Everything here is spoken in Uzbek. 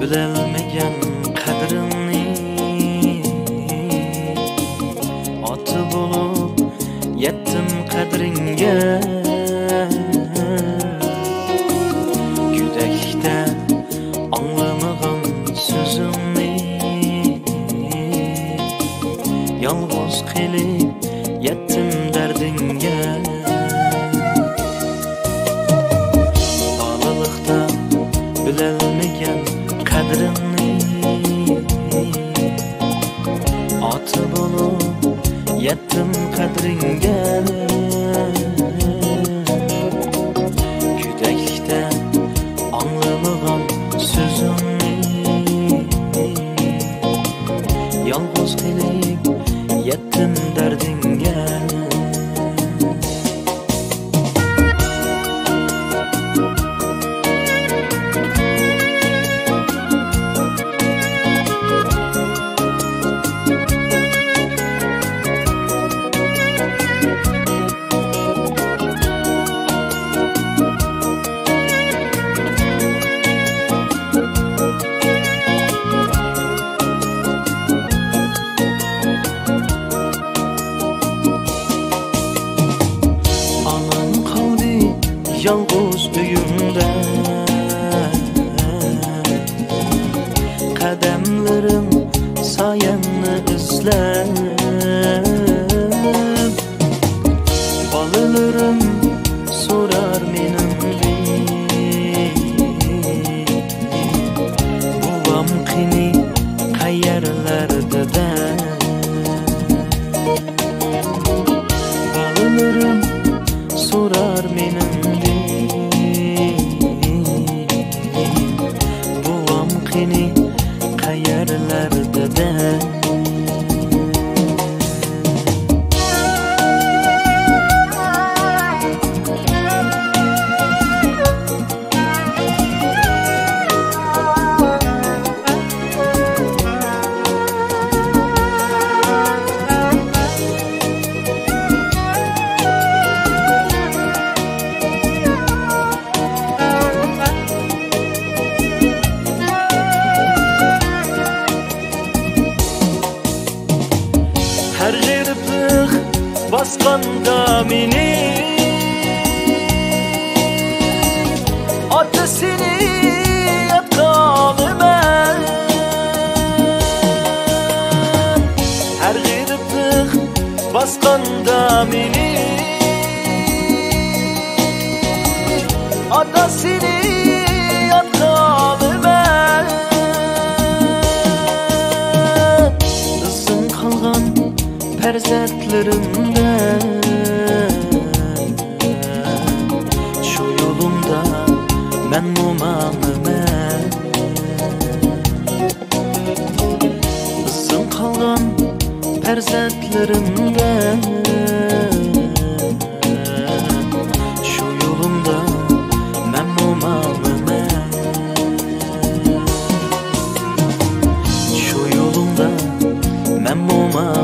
bilelmegen qadrini oti bo'lib yetdim qadringga yudakda anglamagan so'zimni yolg'iz qilib yetdim dardingga bolalikda bilelmegen qadrini oti bo'lib yetdim qadringga yudakda anglamagan so'zimni yolg'iz qilib yetdim dardingga yalnız uyumda kademlerim sayemni izler ballarım sorar menimdi buvam qini qayerlarda da ballarım sorar menimdi buvam qini qayerlarda da her yırtık baskanda meni atasını yatkanı ben her yırtık baskanda meni atasını yatkanı ben ızın kalgan perzentlerimde şu yolumda ben mumanıme ızın kalgan perzentlerimde şu yolumda ben mumanıme şu yolumda ben mumanıme